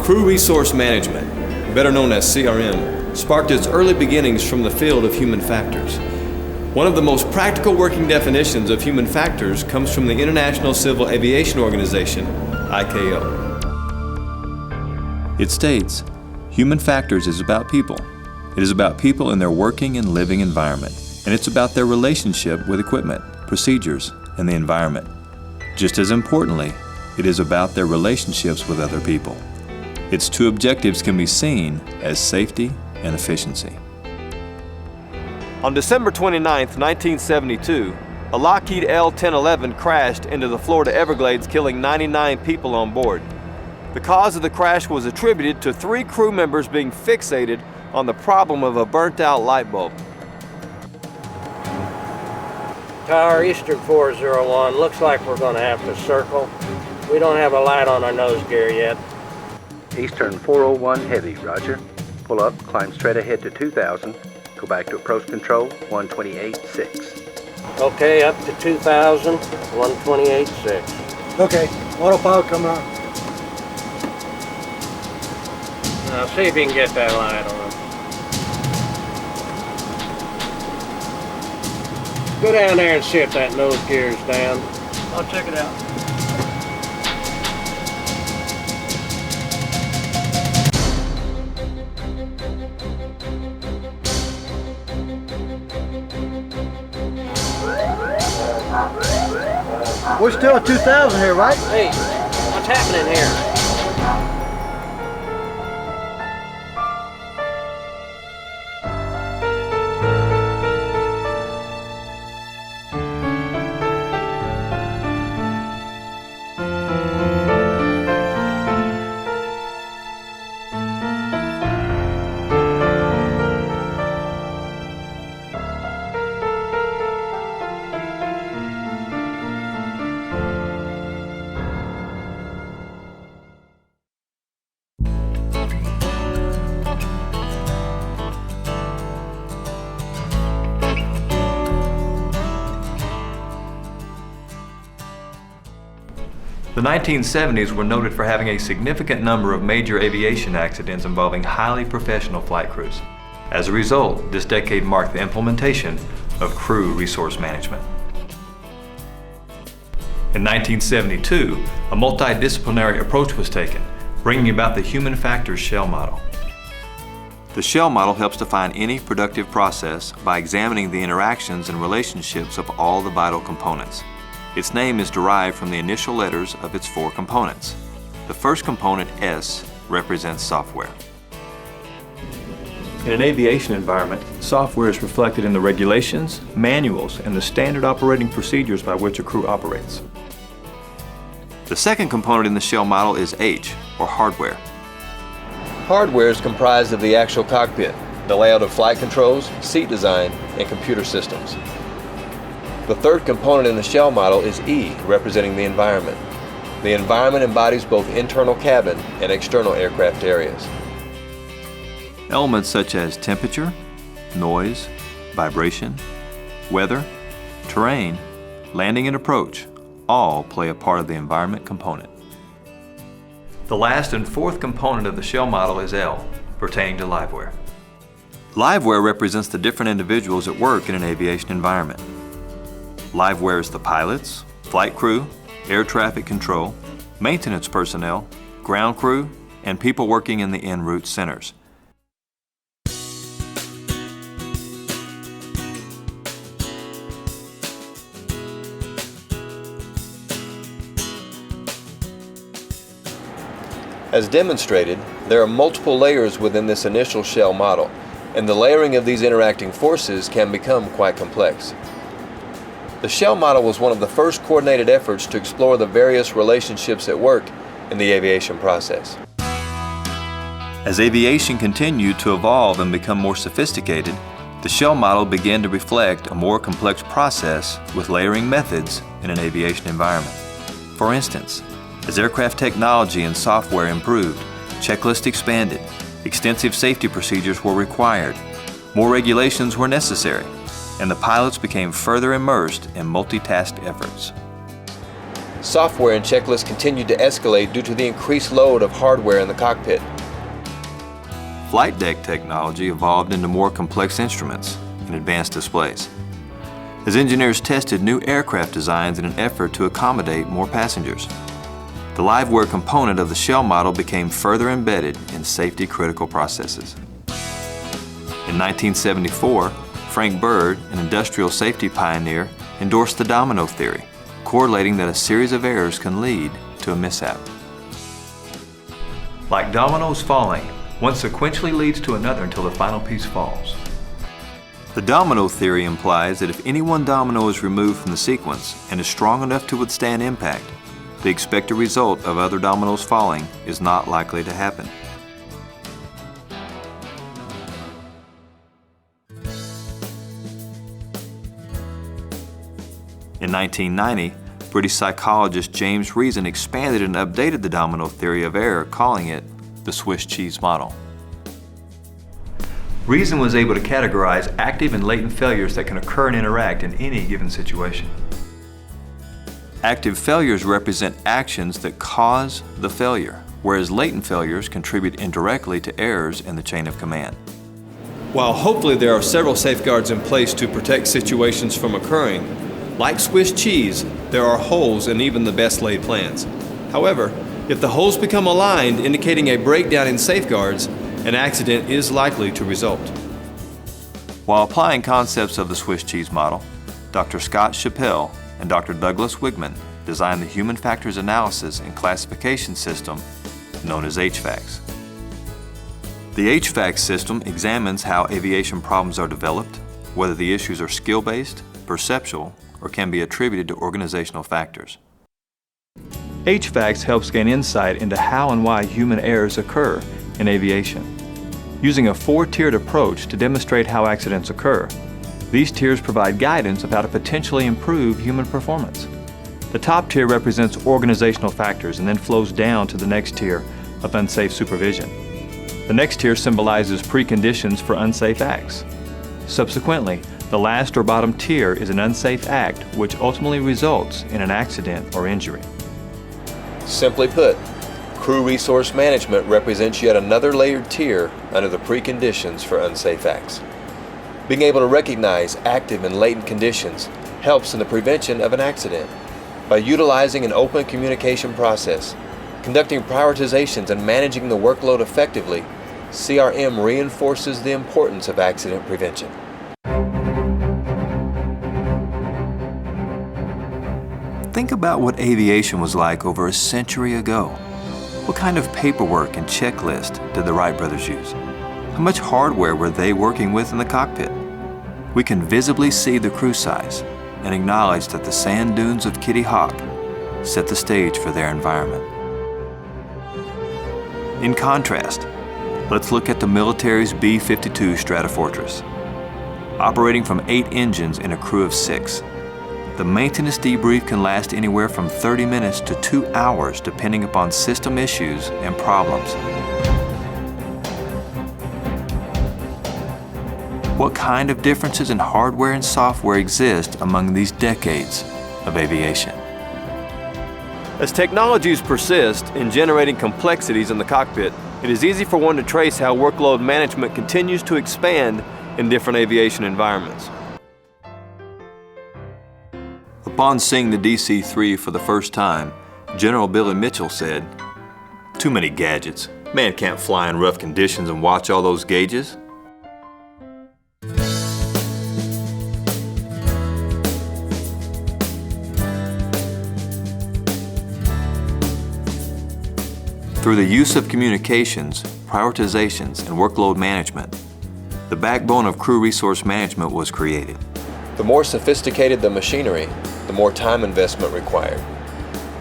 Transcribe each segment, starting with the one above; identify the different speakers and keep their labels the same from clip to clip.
Speaker 1: Crew Resource Management, better known as CRM, sparked its early beginnings from the field of human factors. One of the most practical working definitions of human factors comes from the International Civil Aviation Organization, ICAO.
Speaker 2: It states, human factors is about people. It is about people in their working and living environment, and it's about their relationship with equipment, procedures, and the environment. Just as importantly, it is about their relationships with other people. Its two objectives can be seen as safety and efficiency.
Speaker 1: On December 29, 1972, a Lockheed L-1011 crashed into the Florida Everglades, killing 99 people on board. The cause of the crash was attributed to 3 crew members being fixated on the problem of a burnt-out light bulb.
Speaker 3: Tower, Eastern 401, looks like we're going to have to circle. We don't have a light on our nose gear yet.
Speaker 4: Eastern 401 heavy, roger. Pull up, climb straight ahead to 2000, go back to approach control, 128.6.
Speaker 3: Okay, up to 2000, 128.6.
Speaker 5: Okay, autopilot coming on.
Speaker 3: Now see if you can get that light on. Go down there and see if that nose gear is down.
Speaker 5: I'll check it out. We're still at 2000 here, right?
Speaker 3: Hey, what's happening here?
Speaker 1: The 1970s were noted for having a significant number of major aviation accidents involving highly professional flight crews. As a result, this decade marked the implementation of crew resource management. In 1972, a multidisciplinary approach was taken, bringing about the human factors shell model. The shell model helps define any productive process by examining the interactions and relationships of all the vital components. Its name is derived from the initial letters of its 4 components. The first component, S, represents software. In an aviation environment, software is reflected in the regulations, manuals, and the standard operating procedures by which a crew operates. The second component in the shell model is H, or hardware. Hardware is comprised of the actual cockpit, the layout of flight controls, seat design, and computer systems. The third component in the shell model is E, representing the environment. The environment embodies both internal cabin and external aircraft areas. Elements such as temperature, noise, vibration, weather, terrain, landing and approach all play a part of the environment component. The last and fourth component of the shell model is L, pertaining to liveware. Liveware represents the different individuals at work in an aviation environment. Liveware is the pilots, flight crew, air traffic control, maintenance personnel, ground crew, and people working in the en route centers. As demonstrated, there are multiple layers within this initial shell model, and the layering of these interacting forces can become quite complex. The shell model was one of the first coordinated efforts to explore the various relationships at work in the aviation process. As aviation continued to evolve and become more sophisticated, the shell model began to reflect a more complex process with layering methods in an aviation environment. For instance, as aircraft technology and software improved, checklists expanded, extensive safety procedures were required, more regulations were necessary, and the pilots became further immersed in multitask efforts.
Speaker 2: software and checklists continued to escalate due to the increased load of hardware in the cockpit. Flight deck technology evolved into more complex instruments and advanced displays, as engineers tested new aircraft designs in an effort to accommodate more passengers. The liveware component of the shell model became further embedded in safety-critical processes. In 1974, Frank Bird, an industrial safety pioneer, endorsed the domino theory, correlating that a series of errors can lead to a mishap.
Speaker 1: Like dominoes falling, one sequentially leads to another until the final piece falls.
Speaker 2: The domino theory implies that if any one domino is removed from the sequence and is strong enough to withstand impact, the expected result of other dominoes falling is not likely to happen. In 1990, British psychologist James Reason expanded and updated the domino theory of error, calling it the Swiss cheese model.
Speaker 1: Reason was able to categorize active and latent failures that can occur and interact in any given situation.
Speaker 2: Active failures represent actions that cause the failure, whereas latent failures contribute indirectly to errors in the chain of command.
Speaker 6: While hopefully there are several safeguards in place to protect situations from occurring, like Swiss cheese, there are holes in even the best laid plans. However, if the holes become aligned, indicating a breakdown in safeguards, an accident is likely to result.
Speaker 2: While applying concepts of the Swiss cheese model, Dr. Scott Chappell and Dr. Douglas Wigman designed the human factors analysis and classification system known as HFACS. The HFACS system examines how aviation problems are developed, whether the issues are skill-based, perceptual, or can be attributed to organizational factors.
Speaker 1: HFACS helps gain insight into how and why human errors occur in aviation. Using a 4-tiered approach to demonstrate how accidents occur, these tiers provide guidance of how to potentially improve human performance. The top tier represents organizational factors and then flows down to the next tier of unsafe supervision. The next tier symbolizes preconditions for unsafe acts. Subsequently, the last or bottom tier is an unsafe act which ultimately results in an accident or injury.
Speaker 2: Simply put, crew resource management represents yet another layered tier under the preconditions for unsafe acts. Being able to recognize active and latent conditions helps in the prevention of an accident. By utilizing an open communication process, conducting prioritizations, and managing the workload effectively, CRM reinforces the importance of accident prevention. Think about what aviation was like over a century ago. What kind of paperwork and checklist did the Wright brothers use? How much hardware were they working with in the cockpit? We can visibly see the crew size and acknowledge that the sand dunes of Kitty Hawk set the stage for their environment. In contrast, let's look at the military's B-52 Stratofortress. Operating from 8 engines and a crew of 6, the maintenance debrief can last anywhere from 30 minutes to 2 hours depending upon system issues and problems. What kind of differences in hardware and software exist among these decades of aviation?
Speaker 6: As technologies persist in generating complexities in the cockpit, it is easy for one to trace how workload management continues to expand in different aviation environments.
Speaker 2: Upon seeing the DC-3 for the first time, General Billy Mitchell said, "Too many gadgets. Man can't fly in rough conditions and watch all those gauges." Through the use of communications, prioritizations, and workload management, the backbone of crew resource management was created. The more sophisticated the machinery, the more time investment required.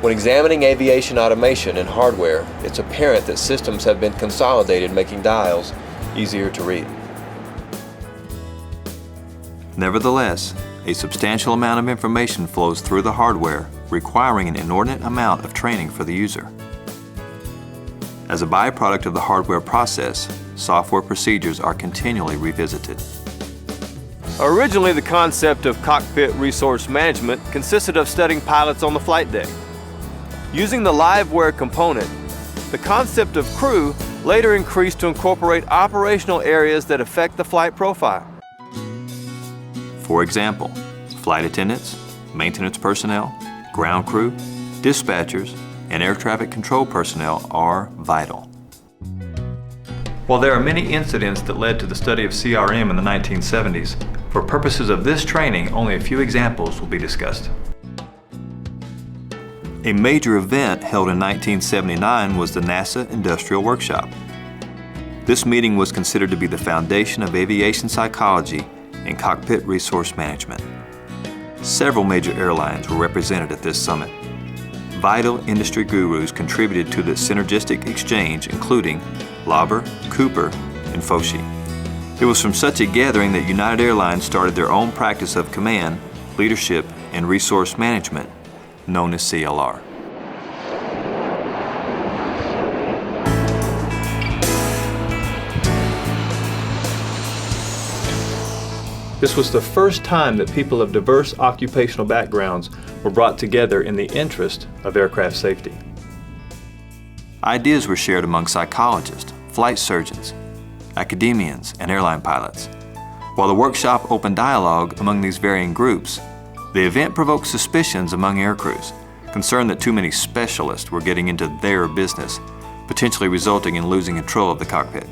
Speaker 2: When examining aviation automation and hardware, it's apparent that systems have been consolidated, making dials easier to read. Nevertheless, a substantial amount of information flows through the hardware, requiring an inordinate amount of training for the user. As a byproduct of the hardware process, software procedures are continually revisited.
Speaker 6: Originally, the concept of cockpit resource management consisted of studying pilots on the flight deck. Using the liveware component, the concept of crew later increased to incorporate operational areas that affect the flight profile.
Speaker 2: For example, flight attendants, maintenance personnel, ground crew, dispatchers, and air traffic control personnel are vital.
Speaker 1: While there are many incidents that led to the study of CRM in the 1970s, for purposes of this training, only a few examples will be discussed.
Speaker 2: A major event held in 1979 was the NASA Industrial Workshop. This meeting was considered to be the foundation of aviation psychology and cockpit resource management. Several major airlines were represented at this summit. Vital industry gurus contributed to the synergistic exchange, including Lauber, Cooper, and Foshi. It was from such a gathering that United Airlines started their own practice of command, leadership, and resource management, known as CLR.
Speaker 1: This was the first time that people of diverse occupational backgrounds were brought together in the interest of aircraft safety.
Speaker 2: Ideas were shared among psychologists, flight surgeons, academians, and airline pilots. While the workshop opened dialogue among these varying groups, the event provoked suspicions among aircrews, concerned that too many specialists were getting into their business, potentially resulting in losing control of the cockpit.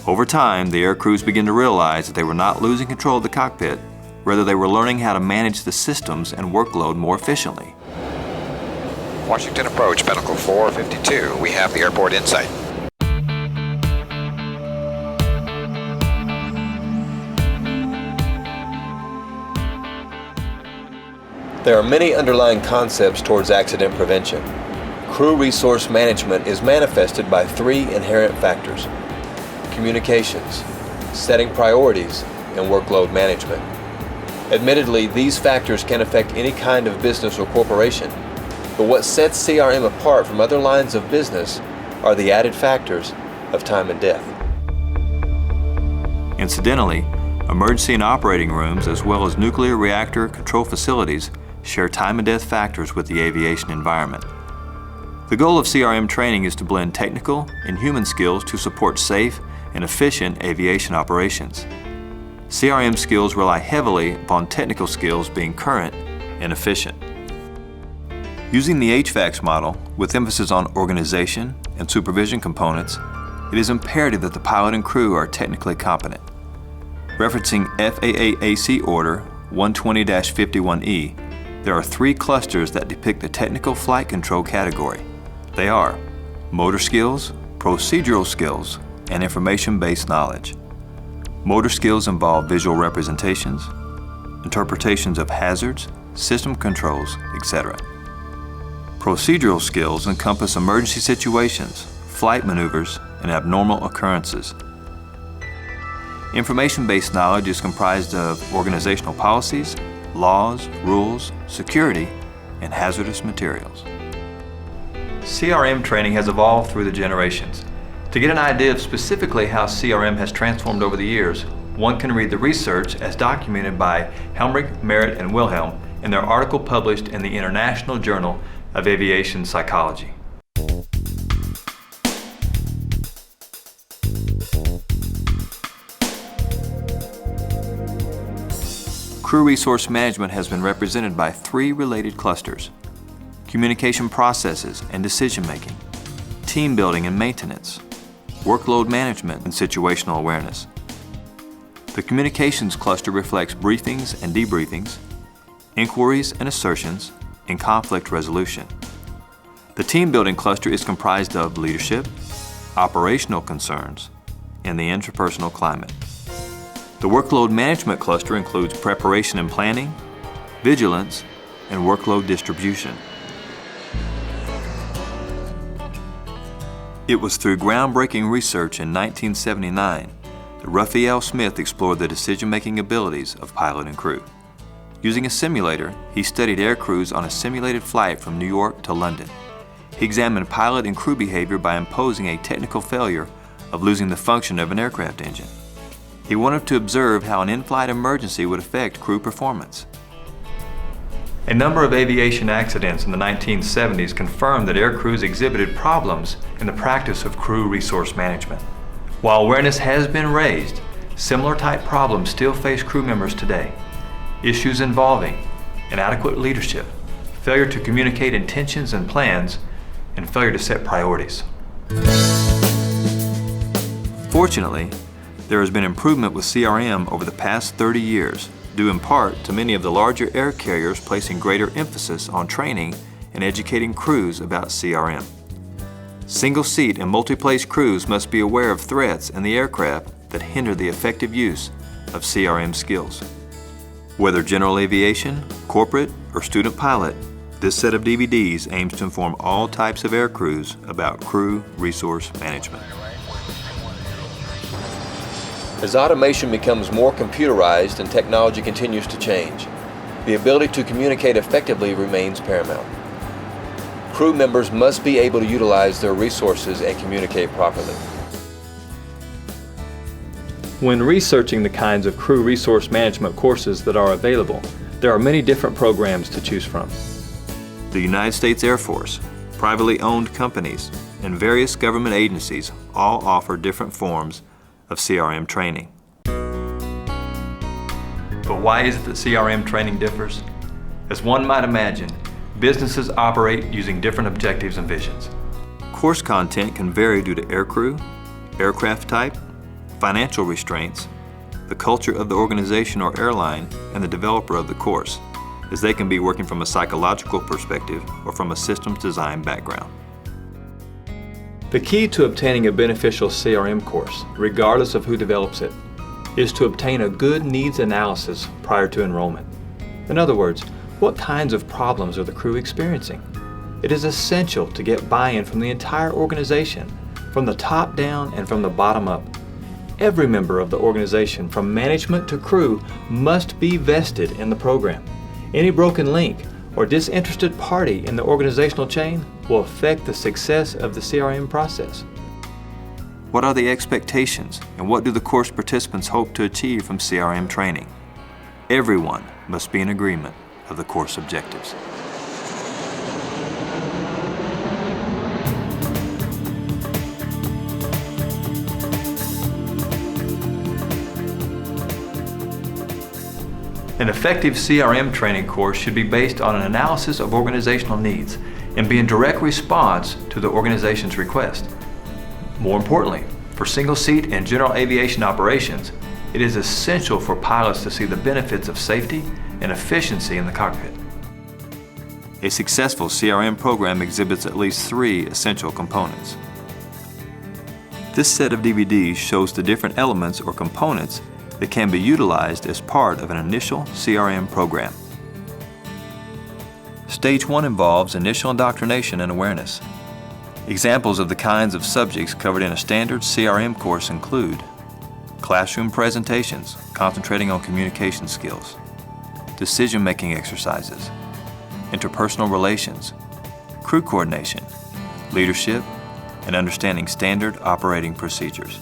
Speaker 2: Over time, the aircrews began to realize that they were not losing control of the cockpit, rather they were learning how to manage the systems and workload more efficiently.
Speaker 7: Washington approach, Pinnacle 452. We have the airport in sight.
Speaker 6: There are many underlying concepts towards accident prevention. Crew resource management is manifested by three inherent factors: communications, setting priorities, and workload management. Admittedly, these factors can affect any kind of business or corporation, but what sets CRM apart from other lines of business are the added factors of time and death.
Speaker 2: Incidentally, emergency and operating rooms, as well as nuclear reactor control facilities, share time and death factors with the aviation environment. The goal of CRM training is to blend technical and human skills to support safe and efficient aviation operations. CRM skills rely heavily upon technical skills being current and efficient. Using the HVACS model, with emphasis on organization and supervision components, it is imperative that the pilot and crew are technically competent. Referencing FAA-AC Order 120-51E, there are three clusters that depict the technical flight control category. They are motor skills, procedural skills, and information-based knowledge. Motor skills involve visual representations, interpretations of hazards, system controls, etc. Procedural skills encompass emergency situations, flight maneuvers, and abnormal occurrences. Information-based knowledge is comprised of organizational policies, laws, rules, security, and hazardous materials.
Speaker 1: CRM training has evolved through the generations. To get an idea of specifically how CRM has transformed over the years, one can read the research as documented by Helmrich, Merritt, and Wilhelm in their article published in the International Journal of Aviation Psychology.
Speaker 2: Crew resource management has been represented by three related clusters: communication processes and decision-making, team building and maintenance, workload management and situational awareness. The communications cluster reflects briefings and debriefings, inquiries and assertions, and conflict resolution. The team building cluster is comprised of leadership, operational concerns, and the interpersonal climate. The workload management cluster includes preparation and planning, vigilance, and workload distribution. It was through groundbreaking research in 1979 that Raphael Smith explored the decision-making abilities of pilot and crew. Using a simulator, he studied air crews on a simulated flight from New York to London. He examined pilot and crew behavior by imposing a technical failure of losing the function of an aircraft engine. He wanted to observe how an in-flight emergency would affect crew performance.
Speaker 1: A number of aviation accidents in the 1970s confirmed that air crews exhibited problems in the practice of crew resource management. While awareness has been raised, similar type problems still face crew members today. Issues involving inadequate leadership, failure to communicate intentions and plans, and failure to set priorities.
Speaker 2: Fortunately, there has been improvement with CRM over the past 30 years, due in part to many of the larger air carriers placing greater emphasis on training and educating crews about CRM. Single-seat and multi-place crews must be aware of threats in the aircraft that hinder the effective use of CRM skills. Whether general aviation, corporate, or student pilot, this set of DVDs aims to inform all types of air crews about crew resource management.
Speaker 6: As automation becomes more computerized and technology continues to change, the ability to communicate effectively remains paramount. Crew members must be able to utilize their resources and communicate properly.
Speaker 1: When researching the kinds of crew resource management courses that are available, there are many different programs to choose from.
Speaker 2: The United States Air Force, privately owned companies, and various government agencies all offer different forms of CRM training.
Speaker 1: But why is it that CRM training differs? As one might imagine, businesses operate using different objectives and visions.
Speaker 2: Course content can vary due to aircrew, aircraft type, financial restraints, the culture of the organization or airline, and the developer of the course, as they can be working from a psychological perspective or from a systems design background.
Speaker 1: The key to obtaining a beneficial CRM course, regardless of who develops it, is to obtain a good needs analysis prior to enrollment. In other words, what kinds of problems are the crew experiencing? It is essential to get buy-in from the entire organization, from the top down and from the bottom up. Every member of the organization, from management to crew, must be vested in the program. Any broken link or disinterested party in the organizational chain will affect the success of the CRM process.
Speaker 2: What are the expectations and what do the course participants hope to achieve from CRM training? Everyone must be in agreement of the course objectives.
Speaker 1: An effective CRM training course should be based on an analysis of organizational needs and be in direct response to the organization's request. More importantly, for single-seat and general aviation operations, it is essential for pilots to see the benefits of safety and efficiency in the cockpit.
Speaker 2: A successful CRM program exhibits at least 3 essential components. This set of DVDs shows the different elements or components that can be utilized as part of an initial CRM program. Stage 1 involves initial indoctrination and awareness. Examples of the kinds of subjects covered in a standard CRM course include classroom presentations concentrating on communication skills, decision-making exercises, interpersonal relations, crew coordination, leadership, and understanding standard operating procedures.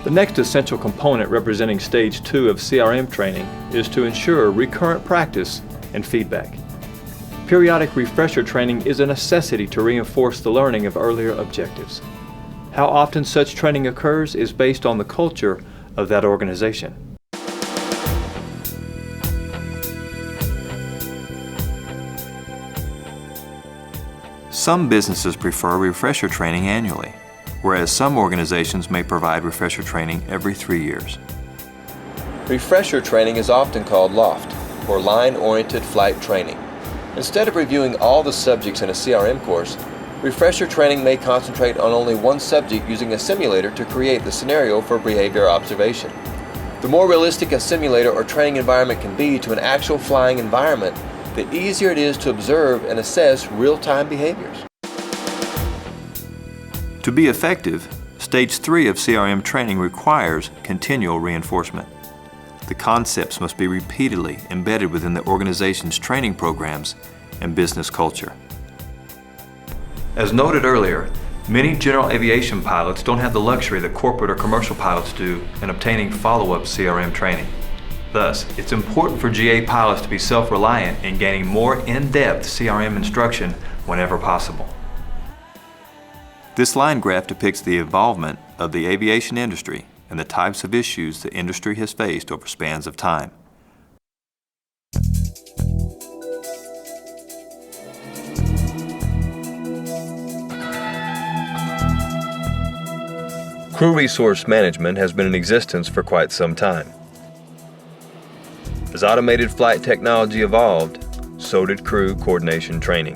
Speaker 1: The next essential component representing Stage 2 of CRM training is to ensure recurrent practice and feedback. Periodic refresher training is a necessity to reinforce the learning of earlier objectives. How often such training occurs is based on the culture of that organization.
Speaker 2: Some businesses prefer refresher training annually, whereas some organizations may provide refresher training every 3 years.
Speaker 6: Refresher training is often called LOFT, or Line-Oriented Flight Training. Instead of reviewing all the subjects in a CRM course, refresher training may concentrate on only one subject using a simulator to create the scenario for behavior observation. The more realistic a simulator or training environment can be to an actual flying environment, the easier it is to observe and assess real-time behaviors.
Speaker 2: To be effective, Stage 3 of CRM training requires continual reinforcement. The concepts must be repeatedly embedded within the organization's training programs and business culture.
Speaker 1: As noted earlier, many general aviation pilots don't have the luxury that corporate or commercial pilots do in obtaining follow-up CRM training. Thus, it's important for GA pilots to be self-reliant in gaining more in-depth CRM instruction whenever possible.
Speaker 2: This line graph depicts the involvement of the aviation industry and the types of issues the industry has faced over spans of time.
Speaker 1: Crew resource management has been in existence for quite some time. As automated flight technology evolved, so did crew coordination training.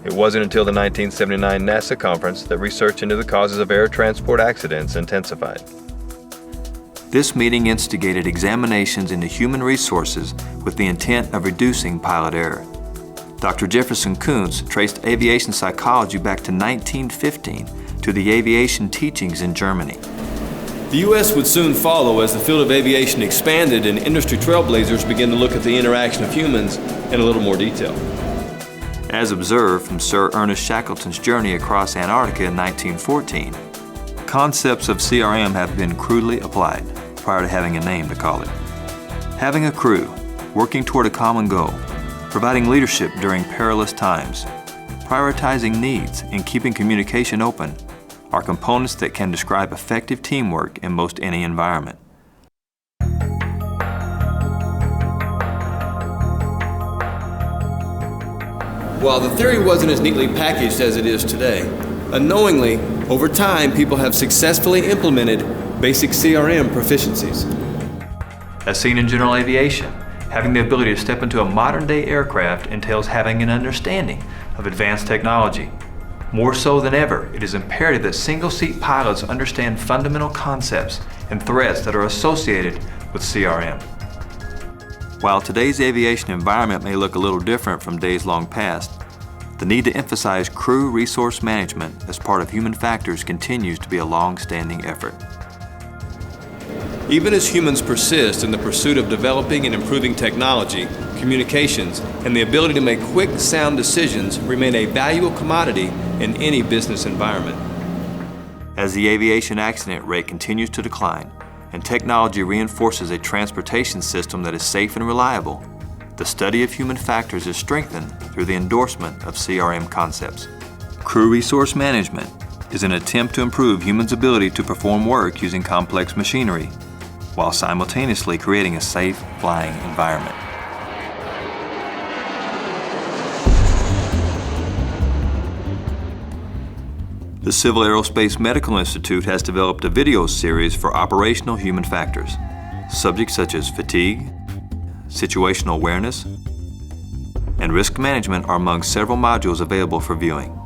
Speaker 1: It wasn't until the 1979 NASA conference that research into the causes of air transport accidents intensified.
Speaker 2: This meeting instigated examinations into human resources with the intent of reducing pilot error. Dr. Jefferson Kuntz traced aviation psychology back to 1915 to the aviation teachings in Germany.
Speaker 6: The U.S. would soon follow as the field of aviation expanded and industry trailblazers began to look at the interaction of humans in a little more detail.
Speaker 2: As observed from Sir Ernest Shackleton's journey across Antarctica in 1914, concepts of CRM have been crudely applied prior to having a name to call it. Having a crew, working toward a common goal, providing leadership during perilous times, prioritizing needs, and keeping communication open are components that can describe effective teamwork in most any environment.
Speaker 6: While the theory wasn't as neatly packaged as it is today, unknowingly, over time, people have successfully implemented basic CRM proficiencies.
Speaker 1: As seen in general aviation, having the ability to step into a modern-day aircraft entails having an understanding of advanced technology. More so than ever, it is imperative that single-seat pilots understand fundamental concepts and threats that are associated with CRM.
Speaker 2: While today's aviation environment may look a little different from days long past, the need to emphasize crew resource management as part of human factors continues to be a long-standing effort.
Speaker 6: Even as humans persist in the pursuit of developing and improving technology, communications, and the ability to make quick, sound decisions remain a valuable commodity in any business environment.
Speaker 2: As the aviation accident rate continues to decline and technology reinforces a transportation system that is safe and reliable, the study of human factors is strengthened through the endorsement of CRM concepts. Crew resource management is an attempt to improve humans' ability to perform work using complex machinery, while simultaneously creating a safe flying environment. The Civil Aerospace Medical Institute has developed a video series for operational human factors. Subjects such as fatigue, situational awareness, and risk management are among several modules available for viewing.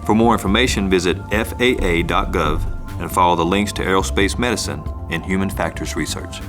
Speaker 2: For more information, visit faa.gov and follow the links to aerospace medicine and human factors research.